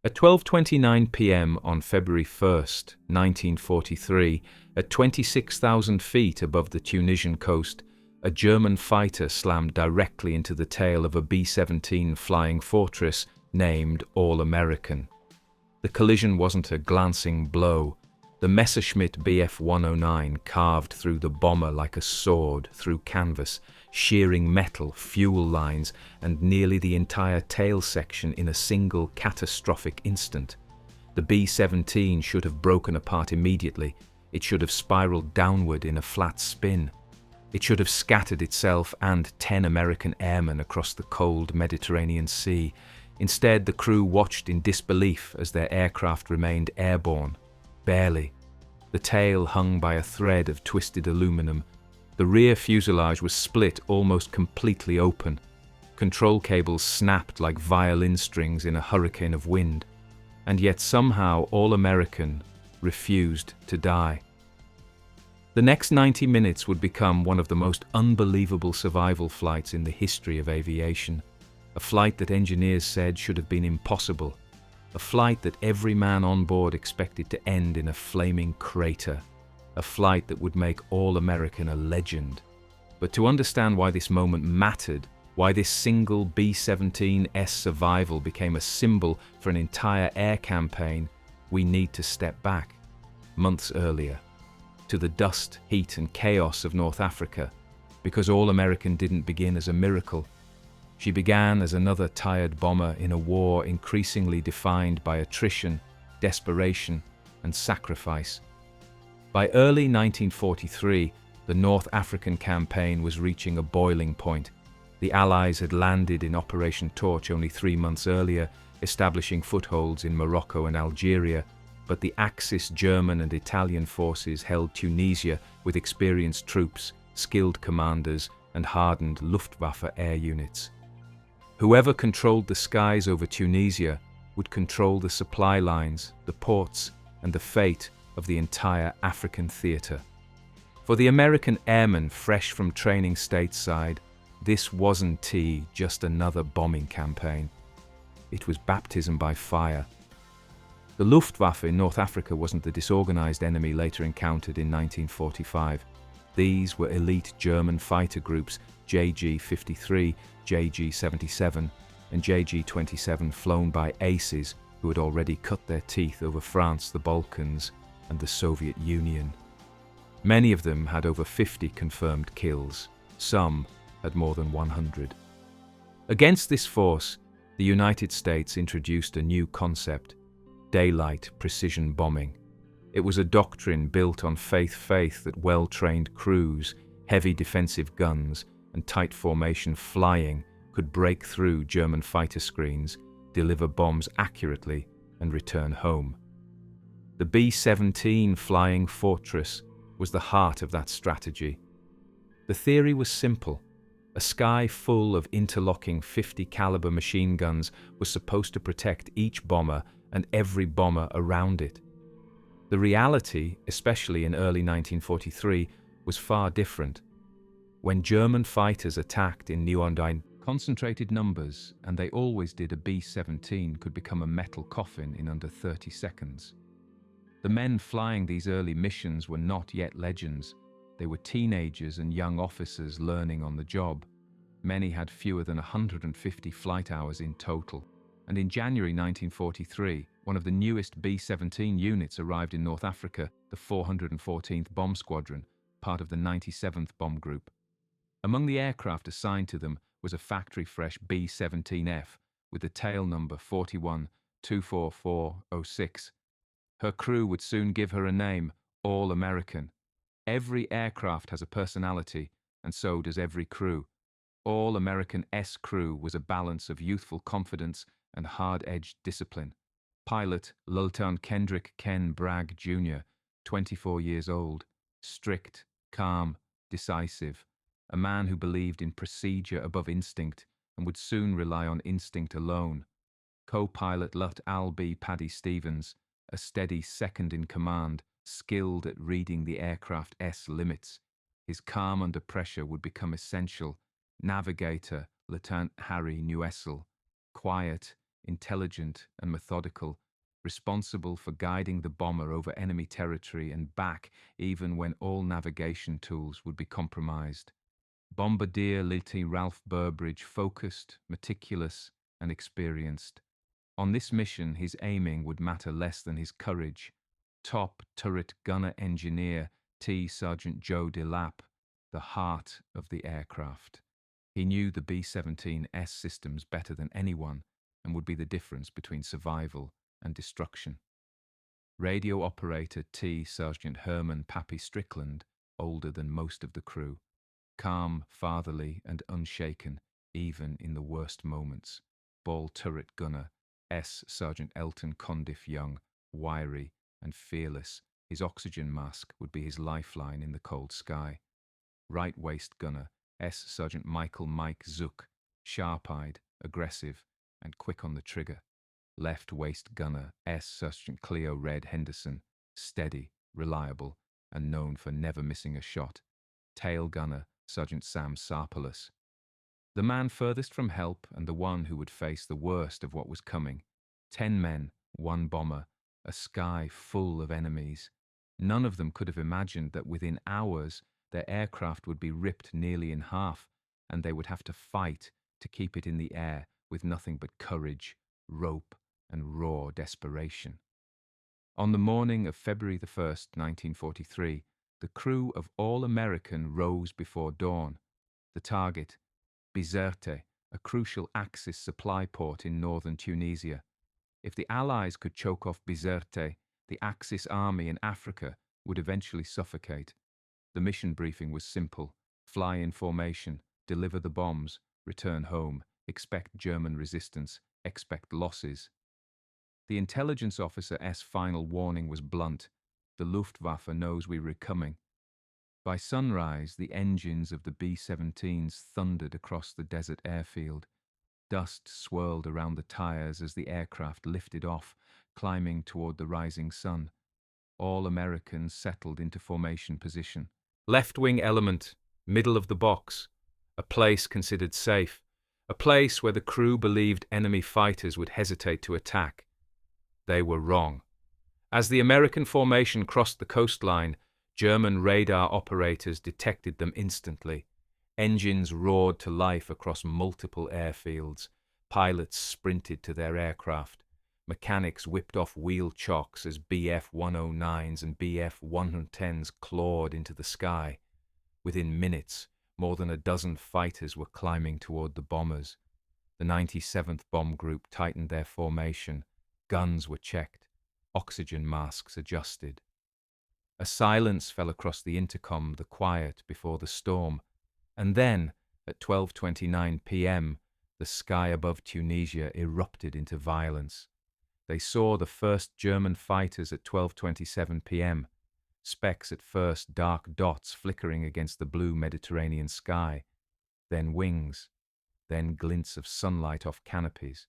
At 12:29 p.m. on February 1st, 1943, at 26,000 feet above the Tunisian coast, a German fighter slammed directly into the tail of a B-17 flying fortress named All-American. The collision wasn't a glancing blow. The Messerschmitt Bf 109 carved through the bomber like a sword through canvas, shearing metal, fuel lines, and nearly the entire tail section in a single catastrophic instant. The B-17 should have broken apart immediately. It should have spiraled downward in a flat spin. It should have scattered itself and 10 American airmen across the cold Mediterranean Sea. Instead, the crew watched in disbelief as their aircraft remained airborne. Barely. The tail hung by a thread of twisted aluminum. The rear fuselage was split almost completely open. Control cables snapped like violin strings in a hurricane of wind. And yet somehow All-American refused to die. The next 90 minutes would become one of the most unbelievable survival flights in the history of aviation. A flight that engineers said should have been impossible. A flight that every man on board expected to end in a flaming crater. A flight that would make All-American a legend. But to understand why this moment mattered, why this single B-17's survival became a symbol for an entire air campaign, we need to step back, months earlier, to the dust, heat and chaos of North Africa, because All-American didn't begin as a miracle. She began as another tired bomber in a war increasingly defined by attrition, desperation, and sacrifice. By early 1943, the North African campaign was reaching a boiling point. The Allies had landed in Operation Torch only 3 months earlier, establishing footholds in Morocco and Algeria, but the Axis German and Italian forces held Tunisia with experienced troops, skilled commanders, and hardened Luftwaffe air units. Whoever controlled the skies over Tunisia would control the supply lines, the ports, and the fate of the entire African theatre. For the American airmen fresh from training stateside, this wasn't just another bombing campaign. It was baptism by fire. The Luftwaffe in North Africa wasn't the disorganized enemy later encountered in 1945. These were elite German fighter groups JG-53, JG-77, and JG-27 flown by aces who had already cut their teeth over France, the Balkans, and the Soviet Union. Many of them had over 50 confirmed kills. Some had more than 100. Against this force, the United States introduced a new concept: daylight precision bombing. It was a doctrine built on faith that well-trained crews, heavy defensive guns, and tight formation flying could break through German fighter screens, deliver bombs accurately, and return home. The B-17 flying fortress was the heart of that strategy. The theory was simple. A sky full of interlocking 50 caliber machine guns was supposed to protect each bomber and every bomber around it. The reality, especially in early 1943, was far different. When German fighters attacked in concentrated numbers, and they always did, a B-17 could become a metal coffin in under 30 seconds. The men flying these early missions were not yet legends. They were teenagers and young officers learning on the job. Many had fewer than 150 flight hours in total. And in January 1943, one of the newest B-17 units arrived in North Africa, the 414th Bomb Squadron, part of the 97th Bomb Group. Among the aircraft assigned to them was a factory-fresh B-17F with the tail number 4124406. Her crew would soon give her a name, All-American. Every aircraft has a personality, and so does every crew. All-American S crew was a balance of youthful confidence and hard-edged discipline. Pilot Lieutenant Kendrick Ken Bragg Jr., 24 years old, strict, calm, decisive, a man who believed in procedure above instinct and would soon rely on instinct alone. Co-pilot Lut Al B. Paddy Stevens, a steady second in command, skilled at reading the aircraft's limits. His calm under pressure would become essential. Navigator Lieutenant Harry Newessel, quiet, intelligent, and methodical, responsible for guiding the bomber over enemy territory and back even when all navigation tools would be compromised. Bombardier Lieutenant Ralph Burbridge, focused, meticulous, and experienced. On this mission, his aiming would matter less than his courage. Top turret gunner engineer T. Sergeant Joe Delap, the heart of the aircraft. He knew the B-17S systems better than anyone and would be the difference between survival and destruction. Radio operator T. Sergeant Herman Pappy Strickland, older than most of the crew. Calm, fatherly, and unshaken, even in the worst moments. Ball turret gunner S. Sergeant Elton Condiff Young, wiry and fearless. His oxygen mask would be his lifeline in the cold sky. Right waist gunner S. Sergeant Michael Mike Zook, sharp-eyed, aggressive, and quick on the trigger. Left waist gunner S. Sergeant Cleo Red Henderson, steady, reliable, and known for never missing a shot. Tail gunner Sergeant Sam Sarpolus, the man furthest from help and the one who would face the worst of what was coming. 10 men, 1 bomber, a sky full of enemies. None of them could have imagined that within hours their aircraft would be ripped nearly in half, and they would have to fight to keep it in the air with nothing but courage, rope, and raw desperation. On the morning of February the 1st, 1943, the crew of All American rose before dawn. The target, Bizerte, a crucial Axis supply port in northern Tunisia. If the Allies could choke off Bizerte, the Axis army in Africa would eventually suffocate. The mission briefing was simple: fly in formation, deliver the bombs, return home, expect German resistance, expect losses. The intelligence officer's final warning was blunt: the Luftwaffe knows we were coming. By sunrise, the engines of the B-17s thundered across the desert airfield. Dust swirled around the tires as the aircraft lifted off, climbing toward the rising sun. All Americans settled into formation position. Left wing element, middle of the box. A place considered safe. A place where the crew believed enemy fighters would hesitate to attack. They were wrong. As the American formation crossed the coastline, German radar operators detected them instantly. Engines roared to life across multiple airfields. Pilots sprinted to their aircraft. Mechanics whipped off wheel chocks as Bf-109s and Bf-110s clawed into the sky. Within minutes, more than a dozen fighters were climbing toward the bombers. The 97th Bomb Group tightened their formation. Guns were checked. Oxygen masks adjusted. A silence fell across the intercom, the quiet before the storm. And then, at 12:29 p.m., the sky above Tunisia erupted into violence. They saw the first German fighters at 12:27 p.m., specks at first, dark dots flickering against the blue Mediterranean sky, then wings, then glints of sunlight off canopies,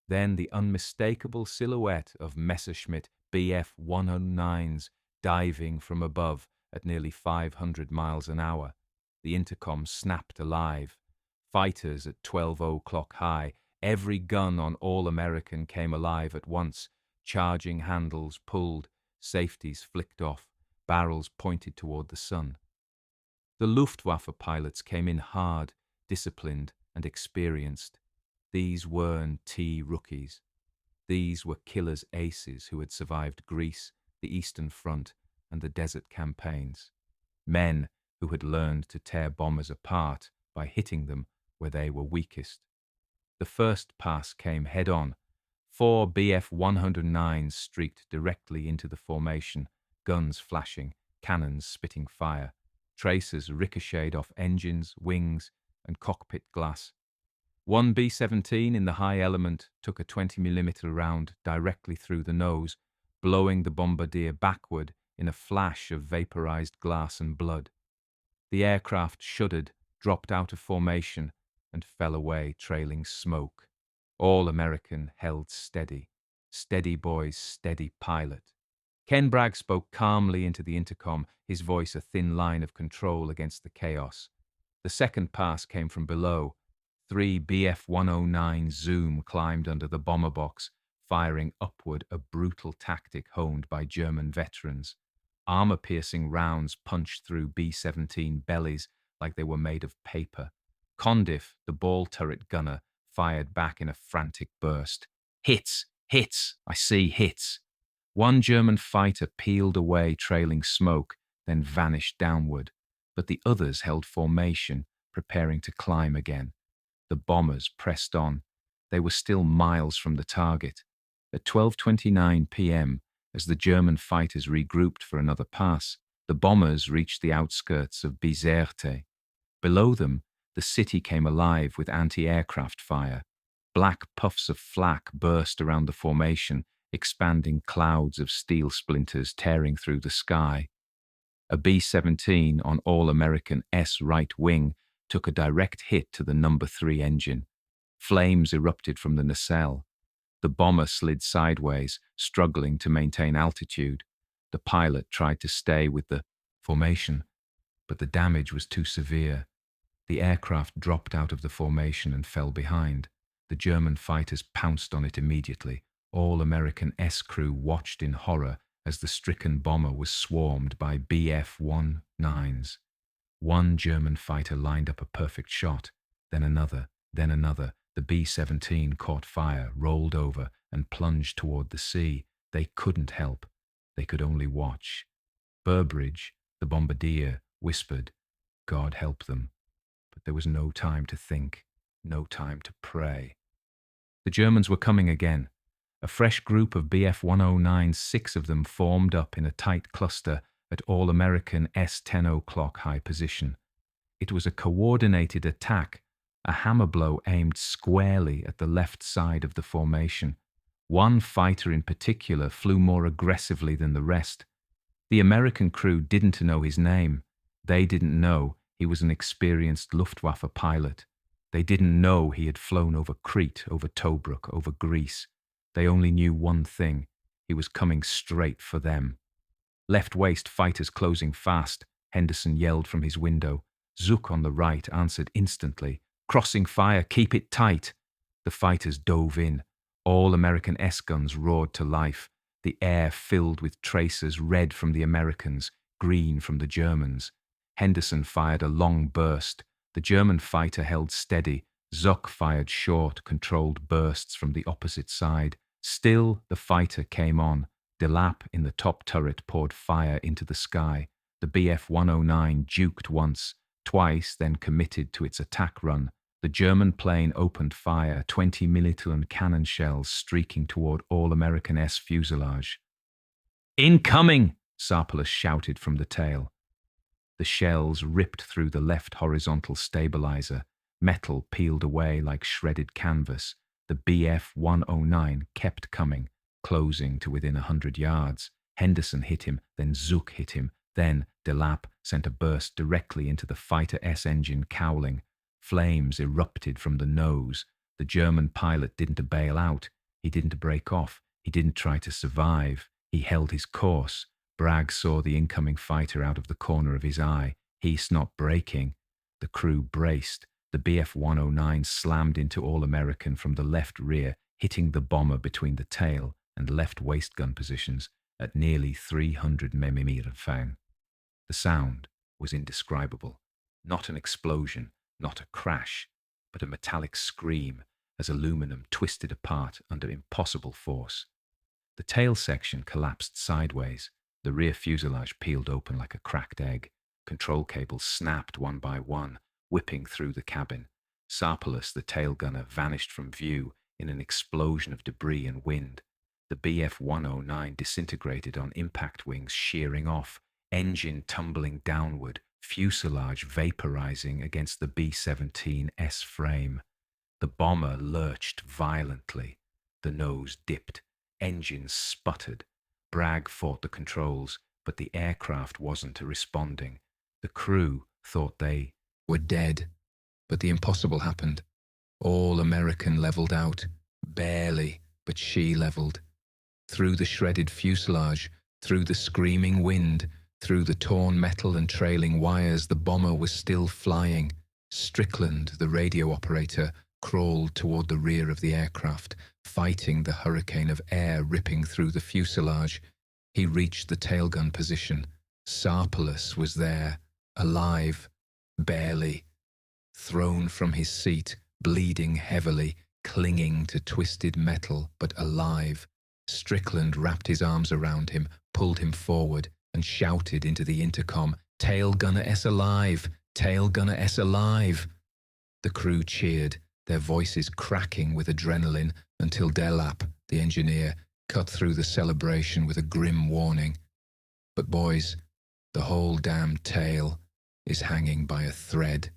then the unmistakable silhouette of Messerschmitt Bf-109s diving from above at nearly 500 miles an hour. The intercom snapped alive. Fighters at 12:00 high. Every gun on All American came alive at once. Charging handles pulled, safeties flicked off, barrels pointed toward the sun. The Luftwaffe pilots came in hard, disciplined, and experienced. These weren't rookies. These were killers' aces who had survived Greece, the Eastern Front, and the desert campaigns. Men who had learned to tear bombers apart by hitting them where they were weakest. The first pass came head-on. 4 Bf-109s streaked directly into the formation, guns flashing, cannons spitting fire. Tracers ricocheted off engines, wings, and cockpit glass. One B-17 in the high element took a 20mm round directly through the nose, blowing the bombardier backward in a flash of vaporized glass and blood. The aircraft shuddered, dropped out of formation, and fell away trailing smoke. All American held steady. Steady boys, steady pilot. Ken Bragg spoke calmly into the intercom, his voice a thin line of control against the chaos. The second pass came from below. Three Bf-109 Zoom climbed under the bomber box, firing upward, a brutal tactic honed by German veterans. Armor-piercing rounds punched through B-17 bellies like they were made of paper. Condiff, the ball turret gunner, fired back in a frantic burst. Hits! Hits! I see hits! One German fighter peeled away, trailing smoke, then vanished downward. But the others held formation, preparing to climb again. The bombers pressed on. They were still miles from the target. At 12:29 p.m., as the German fighters regrouped for another pass, the bombers reached the outskirts of B-17. Below them, the city came alive with anti-aircraft fire. Black puffs of flak burst around the formation, expanding clouds of steel splinters tearing through the sky. A B-17 on All-American S right wing took a direct hit to the No. 3 engine. Flames erupted from the nacelle. The bomber slid sideways, struggling to maintain altitude. The pilot tried to stay with the formation, but the damage was too severe. The aircraft dropped out of the formation and fell behind. The German fighters pounced on it immediately. All-American S crew watched in horror as the stricken bomber was swarmed by Bf-109s. One German fighter lined up a perfect shot, then another, then another. The B-17 caught fire, rolled over, and plunged toward the sea. They couldn't help. They could only watch. Burbridge, the bombardier, whispered, "God help them." But there was no time to think, no time to pray. The Germans were coming again. A fresh group of Bf-109s, 6 of them formed up in a tight cluster at All-American S-10 o'clock high position. It was a coordinated attack, a hammer blow aimed squarely at the left side of the formation. One fighter in particular flew more aggressively than the rest. The American crew didn't know his name. They didn't know he was an experienced Luftwaffe pilot. They didn't know he had flown over Crete, over Tobruk, over Greece. They only knew one thing: he was coming straight for them. Left waist fighters closing fast, Henderson yelled from his window. Zook on the right answered instantly. "Crossing fire, keep it tight." The fighters dove in. All American S-guns roared to life. The air filled with tracers, red from the Americans, green from the Germans. Henderson fired a long burst. The German fighter held steady. Zuck fired short, controlled bursts from the opposite side. Still, the fighter came on. Delap in the top turret poured fire into the sky. The Bf-109 duked once, twice, then committed to its attack run. The German plane opened fire, 20 milliton cannon shells streaking toward All-American S fuselage. "Incoming!" Sarpolus shouted from the tail. The shells ripped through the left horizontal stabilizer. Metal peeled away like shredded canvas. The Bf-109 kept coming, closing to within 100 yards. Henderson hit him, then Zook hit him. Then Delap sent a burst directly into the fighter S engine cowling. Flames erupted from the nose. The German pilot didn't bail out. He didn't break off. He didn't try to survive. He held his course. Bragg saw the incoming fighter out of the corner of his eye. He stopped braking. The crew braced. The Bf-109 slammed into All-American from the left rear, hitting the bomber between the tail and left waist gun positions at nearly 300 mm. The sound was indescribable. Not an explosion, not a crash, but a metallic scream as aluminum twisted apart under impossible force. The tail section collapsed sideways. The rear fuselage peeled open like a cracked egg. Control cables snapped one by one, whipping through the cabin. Sarpolus, the tail gunner, vanished from view in an explosion of debris and wind. The Bf-109 disintegrated on impact wings shearing off, engine tumbling downward, fuselage vaporizing against the B-17 S frame. The bomber lurched violently. The nose dipped. Engines sputtered. Bragg fought the controls, but the aircraft wasn't responding. The crew thought they were dead, but the impossible happened. All-American leveled out, barely, but she leveled. Through the shredded fuselage, through the screaming wind, through the torn metal and trailing wires, the bomber was still flying. Strickland, the radio operator, crawled toward the rear of the aircraft, fighting the hurricane of air ripping through the fuselage. He reached the tailgun position. Sarpolus was there, alive, barely. Thrown from his seat, bleeding heavily, clinging to twisted metal, but alive. Strickland wrapped his arms around him, pulled him forward, and shouted into the intercom, "Tail Gunner S alive! Tail Gunner S alive!" The crew cheered, their voices cracking with adrenaline, until Delap, the engineer, cut through the celebration with a grim warning. "But boys, the whole damn tail is hanging by a thread."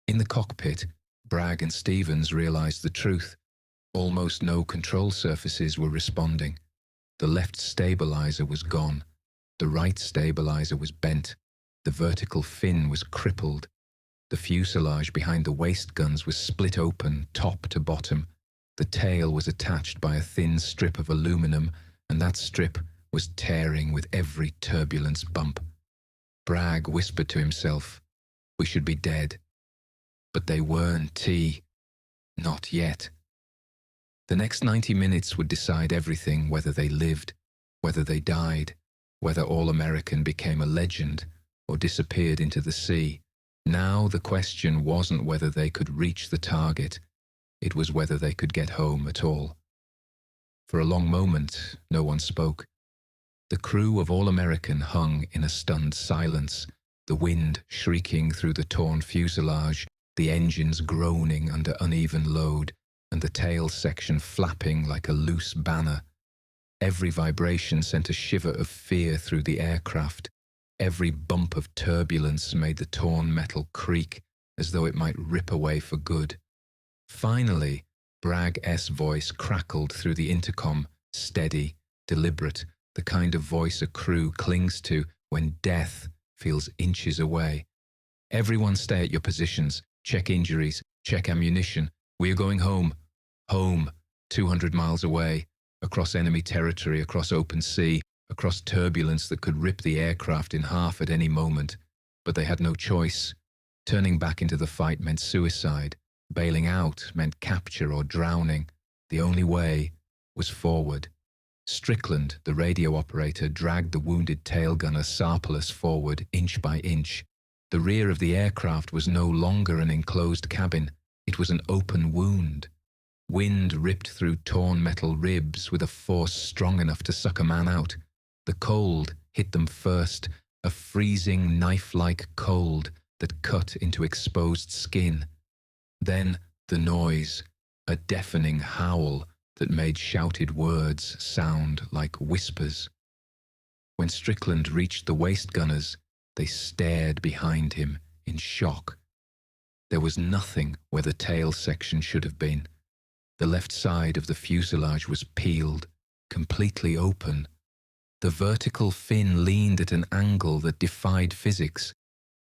In the cockpit, Bragg and Stevens realized the truth. Almost no control surfaces were responding. The left stabilizer was gone. The right stabilizer was bent. The vertical fin was crippled. The fuselage behind the waist guns was split open, top to bottom. The tail was attached by a thin strip of aluminum, and that strip was tearing with every turbulence bump. Bragg whispered to himself, "We should be dead." But they weren't. Not yet. The next 90 minutes would decide everything, whether they lived, whether they died, whether All-American became a legend or disappeared into the sea. Now the question wasn't whether they could reach the target. It was whether they could get home at all. For a long moment, no one spoke. The crew of All-American hung in a stunned silence, the wind shrieking through the torn fuselage, the engines groaning under uneven load, and the tail section flapping like a loose banner. Every vibration sent a shiver of fear through the aircraft. Every bump of turbulence made the torn metal creak, as though it might rip away for good. Finally, Bragg's voice crackled through the intercom, steady, deliberate, the kind of voice a crew clings to when death feels inches away. "Everyone stay at your positions. Check injuries. Check ammunition. We are going home. Home, 200 miles away, across enemy territory, across open sea, across turbulence that could rip the aircraft in half at any moment." But they had no choice. Turning back into the fight meant suicide. Bailing out meant capture or drowning. The only way was forward. Strickland, the radio operator, dragged the wounded tail gunner Sarpolus forward, inch by inch. The rear of the aircraft was no longer an enclosed cabin. It was an open wound. Wind ripped through torn metal ribs with a force strong enough to suck a man out. The cold hit them first, a freezing knife-like cold that cut into exposed skin. Then the noise, a deafening howl that made shouted words sound like whispers. When Strickland reached the waist gunners, they stared behind him in shock. There was nothing where the tail section should have been. The left side of the fuselage was peeled, completely open. The vertical fin leaned at an angle that defied physics.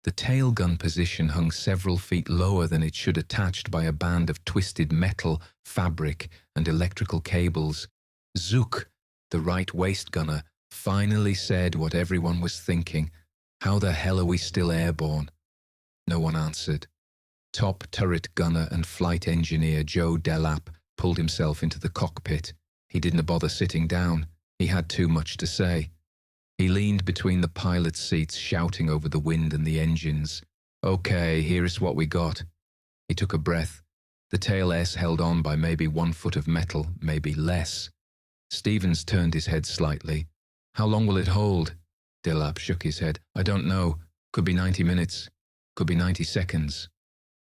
The tail gun position hung several feet lower than it should, attached by a band of twisted metal, fabric, and electrical cables. Zook, the right waist gunner, finally said what everyone was thinking. "How the hell are we still airborne?" No one answered. Top turret gunner and flight engineer Joe Delap pulled himself into the cockpit. He didn't bother sitting down. He had too much to say. He leaned between the pilot's seats, shouting over the wind and the engines. "Okay, here's what we got." He took a breath. The tail S held on by maybe 1 foot of metal, maybe less. Stevens turned his head slightly. "How long will it hold?" Delap shook his head. "I don't know. Could be 90 minutes. Could be 90 seconds.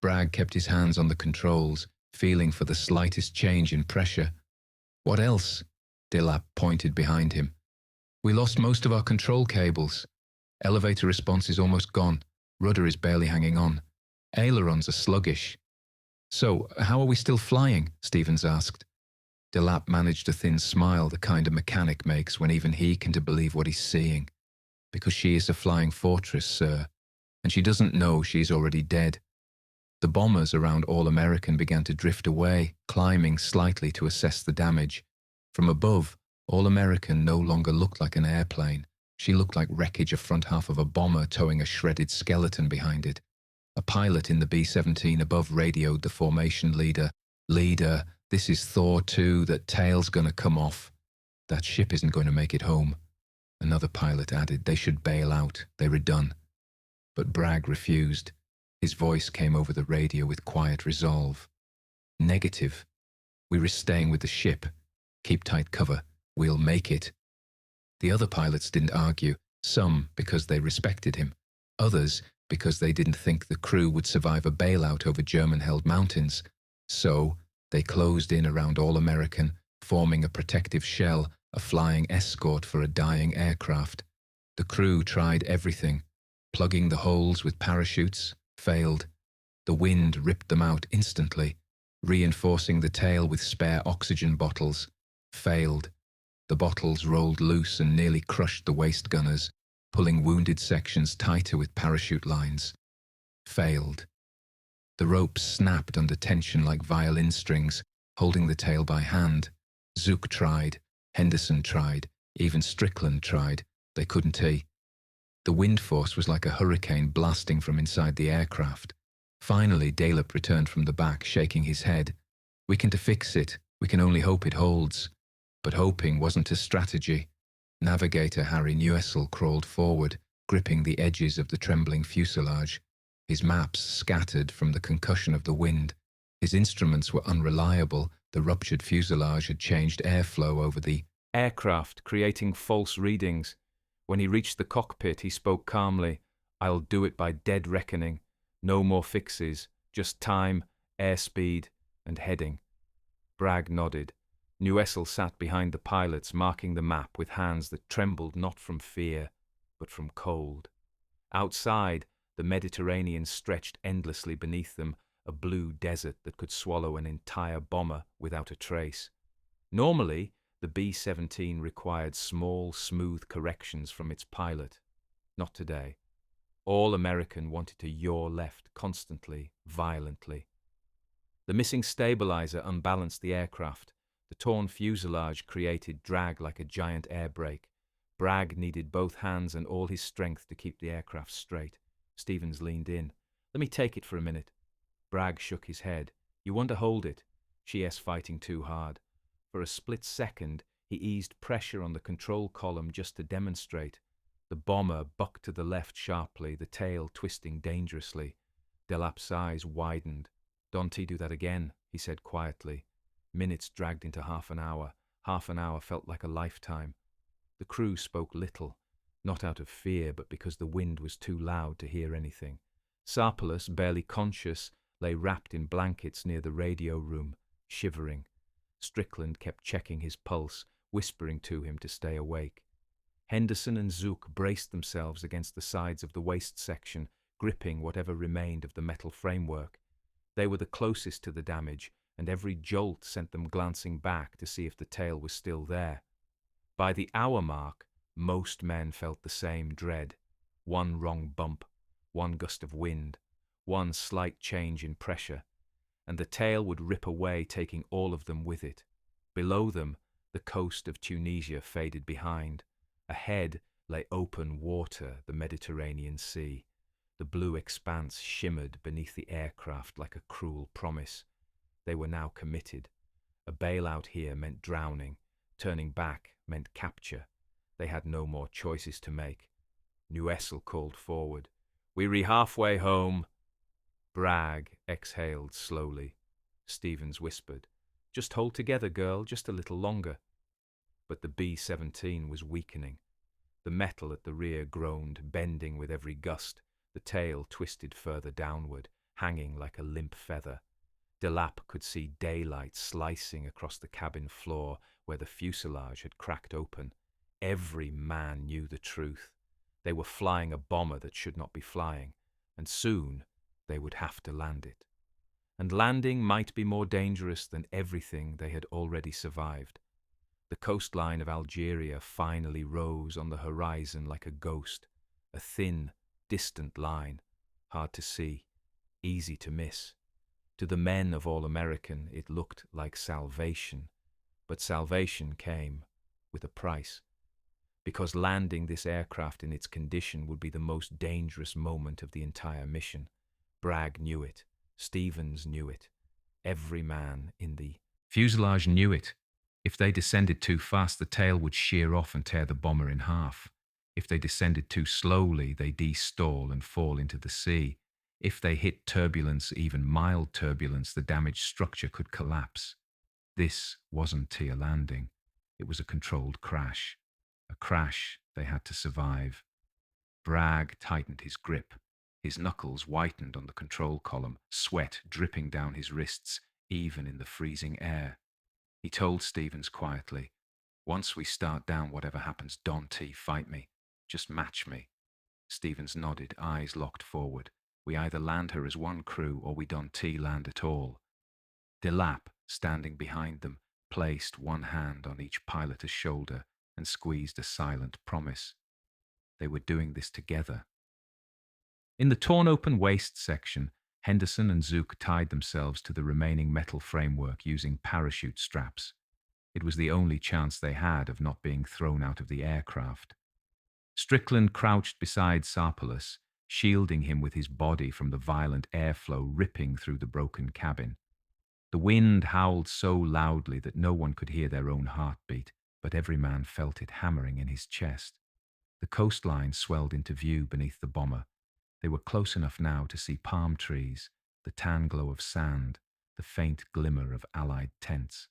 Bragg kept his hands on the controls, feeling for the slightest change in pressure. "What else?" Delap pointed behind him. "We lost most of our control cables. Elevator response is almost gone. Rudder is barely hanging on. Ailerons are sluggish." "So, how are we still flying?" Stevens asked. Delap managed a thin smile, the kind a mechanic makes when even he can believe what he's seeing. "Because she is a flying fortress, sir. And she doesn't know she is already dead." The bombers around All-American began to drift away, climbing slightly to assess the damage. From above, All-American no longer looked like an airplane. She looked like wreckage, a front half of a bomber towing a shredded skeleton behind it. A pilot in the B-17 above radioed the formation leader. "Leader, this is Thor 2, that tail's gonna come off. That ship isn't going to make it home." Another pilot added they should bail out, they were done. But Bragg refused. His voice came over the radio with quiet resolve. "Negative. We were staying with the ship. Keep tight cover. We'll make it." The other pilots didn't argue, some because they respected him, others because they didn't think the crew would survive a bailout over German-held mountains. So they closed in around All-American, forming a protective shell, a flying escort for a dying aircraft. The crew tried everything. Plugging the holes with parachutes, failed. The wind ripped them out instantly. Reinforcing the tail with spare oxygen bottles, failed. The bottles rolled loose and nearly crushed the waist gunners, pulling wounded sections tighter with parachute lines. Failed. The ropes snapped under tension like violin strings, holding the tail by hand. Zook tried, Henderson tried, even Strickland tried. They couldn't tee. The wind force was like a hurricane blasting from inside the aircraft. Finally, Delap returned from the back, shaking his head. "We can fix it. We can only hope it holds." But hoping wasn't a strategy. Navigator Harry Newessel crawled forward, gripping the edges of the trembling fuselage. His maps scattered from the concussion of the wind. His instruments were unreliable. The ruptured fuselage had changed airflow over the aircraft, creating false readings. When he reached the cockpit, he spoke calmly. "I'll do it by dead reckoning. No more fixes, just time, airspeed, and heading." Bragg nodded. Newessel sat behind the pilots, marking the map with hands that trembled not from fear, but from cold. Outside, the Mediterranean stretched endlessly beneath them, a blue desert that could swallow an entire bomber without a trace. Normally, the B-17 required small, smooth corrections from its pilot. Not today. All-American wanted to yaw left constantly, violently. The missing stabilizer unbalanced the aircraft. The torn fuselage created drag like a giant air brake. Bragg needed both hands and all his strength to keep the aircraft straight. Stevens leaned in. "Let me take it for a minute." Bragg shook his head. "You want to hold it?" "She's fighting too hard." For a split second, he eased pressure on the control column just to demonstrate. The bomber bucked to the left sharply, the tail twisting dangerously. Delap's eyes widened. "Don't do that again," he said quietly. Minutes dragged into half an hour. Half an hour felt like a lifetime. The crew spoke little, not out of fear, but because the wind was too loud to hear anything. Sarpolus, barely conscious, lay wrapped in blankets near the radio room, shivering. Strickland kept checking his pulse, whispering to him to stay awake. Henderson and Zook braced themselves against the sides of the waist section, gripping whatever remained of the metal framework. They were the closest to the damage, and every jolt sent them glancing back to see if the tail was still there. By the hour mark, most men felt the same dread. One wrong bump, one gust of wind, one slight change in pressure, and the tail would rip away, taking all of them with it. Below them, the coast of Tunisia faded behind. Ahead lay open water, the Mediterranean Sea. The blue expanse shimmered beneath the aircraft like a cruel promise. They were now committed. A bailout here meant drowning. Turning back meant capture. They had no more choices to make. Newessel called forward. "We're halfway home." Bragg exhaled slowly. Stevens whispered, "Just hold together, girl, just a little longer." But the B-17 was weakening. The metal at the rear groaned, bending with every gust. The tail twisted further downward, hanging like a limp feather. Delap could see daylight slicing across the cabin floor where the fuselage had cracked open. Every man knew the truth. They were flying a bomber that should not be flying, and soon they would have to land it. And landing might be more dangerous than everything they had already survived. The coastline of Algeria finally rose on the horizon like a ghost, a thin, distant line, hard to see, easy to miss. To the men of All-American, it looked like salvation, but salvation came with a price. Because landing this aircraft in its condition would be the most dangerous moment of the entire mission. Bragg knew it. Stevens knew it. Every man in the fuselage knew it. If they descended too fast, the tail would shear off and tear the bomber in half. If they descended too slowly, they de-stall and fall into the sea. If they hit turbulence, even mild turbulence, the damaged structure could collapse. This wasn't a landing. It was a controlled crash. A crash they had to survive. Bragg tightened his grip. His knuckles whitened on the control column, sweat dripping down his wrists, even in the freezing air. He told Stevens quietly, "Once we start down, whatever happens, Don T, fight me. Just match me." Stevens nodded, eyes locked forward. "We either land her as one crew or we Don T land at all." Delap, standing behind them, placed one hand on each piloter's shoulder and squeezed a silent promise. They were doing this together. In the torn-open waist section, Henderson and Zook tied themselves to the remaining metal framework using parachute straps. It was the only chance they had of not being thrown out of the aircraft. Strickland crouched beside Sarpolus, shielding him with his body from the violent airflow ripping through the broken cabin. The wind howled so loudly that no one could hear their own heartbeat, but every man felt it hammering in his chest. The coastline swelled into view beneath the bomber. They were close enough now to see palm trees, the tan glow of sand, the faint glimmer of Allied tents.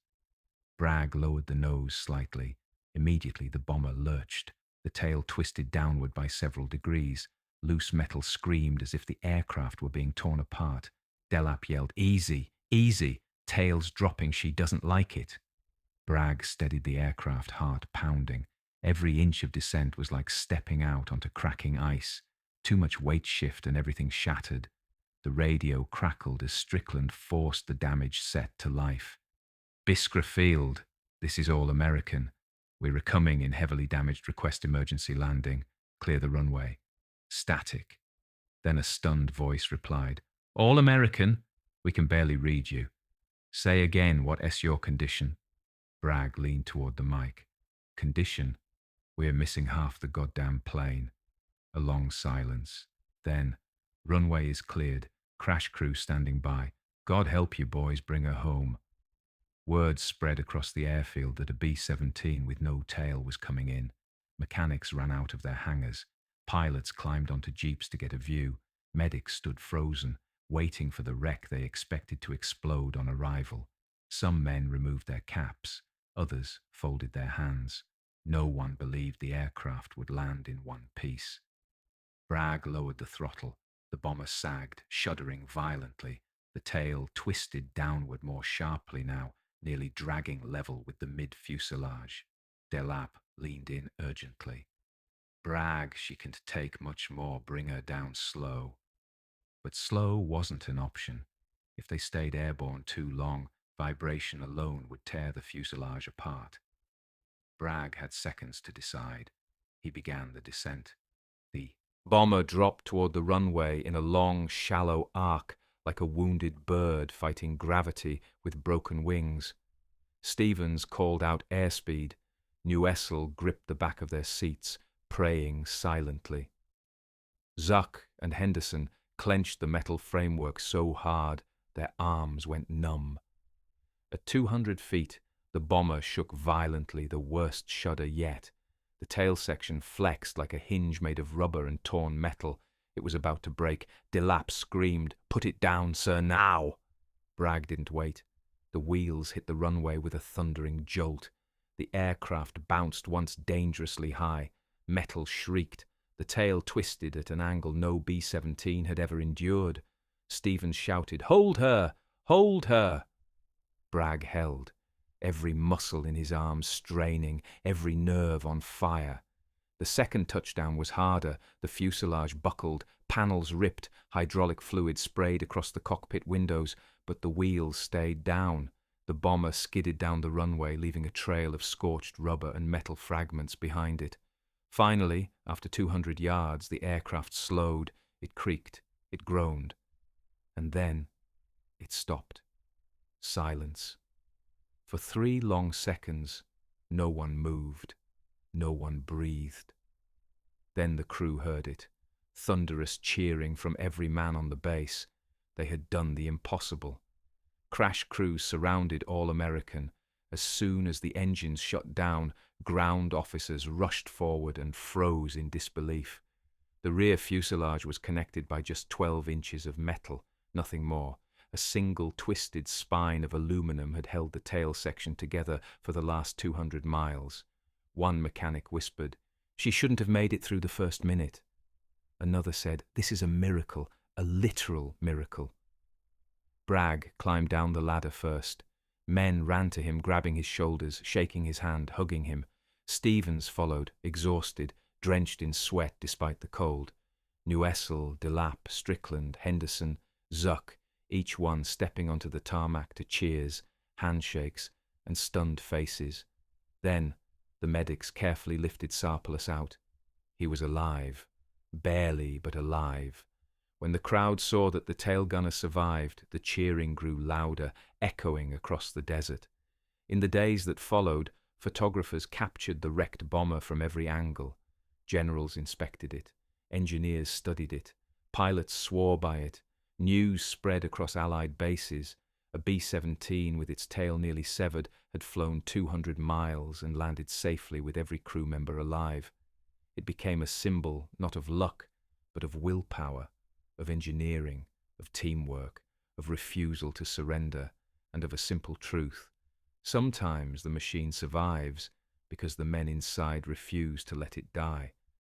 Bragg lowered the nose slightly. Immediately the bomber lurched. The tail twisted downward by several degrees. Loose metal screamed as if the aircraft were being torn apart. Delap yelled, "Easy, easy, tail's dropping, she doesn't like it." Bragg steadied the aircraft, heart pounding. Every inch of descent was like stepping out onto cracking ice. Too much weight shift and everything shattered. The radio crackled as Strickland forced the damaged set to life. "Biskra Field, this is all American. We're recoming in heavily damaged, request emergency landing. Clear the runway." Static. Then a stunned voice replied, "All American. We can barely read you. Say again, what's your condition?" Bragg leaned toward the mic. "Condition? We're missing half the goddamn plane." A long silence. Then, "Runway is cleared. Crash crew standing by. God help you boys, bring her home." Word spread across the airfield that a B-17 with no tail was coming in. Mechanics ran out of their hangars. Pilots climbed onto jeeps to get a view. Medics stood frozen, waiting for the wreck they expected to explode on arrival. Some men removed their caps. Others folded their hands. No one believed the aircraft would land in one piece. Bragg lowered the throttle. The bomber sagged, shuddering violently. The tail twisted downward more sharply now, nearly dragging level with the mid-fuselage. Delap leaned in urgently. "Bragg, she can take much more. Bring her down slow." But slow wasn't an option. If they stayed airborne too long, vibration alone would tear the fuselage apart. Bragg had seconds to decide. He began the descent. The bomber dropped toward the runway in a long, shallow arc, like a wounded bird fighting gravity with broken wings. Stevens called out airspeed. Newessel gripped the back of their seats, praying silently. Zuck and Henderson clenched the metal framework so hard their arms went numb. At 200 feet, the bomber shook violently, the worst shudder yet. The tail section flexed like a hinge made of rubber and torn metal. It was about to break. Delap screamed, "Put it down, sir, now!" Bragg didn't wait. The wheels hit the runway with a thundering jolt. The aircraft bounced once dangerously high. Metal shrieked. The tail twisted at an angle no B-17 had ever endured. Stevens shouted, "Hold her! Hold her!" Bragg held, every muscle in his arms straining, every nerve on fire. The second touchdown was harder. The fuselage buckled, panels ripped, hydraulic fluid sprayed across the cockpit windows, but the wheels stayed down. The bomber skidded down the runway, leaving a trail of scorched rubber and metal fragments behind it. Finally, after 200 yards, the aircraft slowed. It creaked. It groaned. And then it stopped. Silence. For 3 long seconds, no one moved. No one breathed. Then the crew heard it. Thunderous cheering from every man on the base. They had done the impossible. Crash crews surrounded All American. As soon as the engines shut down, ground officers rushed forward and froze in disbelief. The rear fuselage was connected by just 12 inches of metal, nothing more. A single twisted spine of aluminum had held the tail section together for the last 200 miles. One mechanic whispered, "She shouldn't have made it through the first minute." Another said, "This is a miracle, a literal miracle." Bragg climbed down the ladder first. Men ran to him, grabbing his shoulders, shaking his hand, hugging him. Stevens followed, exhausted, drenched in sweat despite the cold. Neuessel, Delap, Strickland, Henderson, Zuck, each one stepping onto the tarmac to cheers, handshakes, and stunned faces. Then the medics carefully lifted Sarpolus out. He was alive. Barely, but alive. When the crowd saw that the tail gunner survived, the cheering grew louder, echoing across the desert. In the days that followed, photographers captured the wrecked bomber from every angle. Generals inspected it. Engineers studied it. Pilots swore by it. News spread across Allied bases. A B-17 with its tail nearly severed had flown 200 miles and landed safely with every crew member alive. It became a symbol not of luck, but of willpower, of engineering, of teamwork, of refusal to surrender, and of a simple truth. Sometimes the machine survives because the men inside refuse to let it die.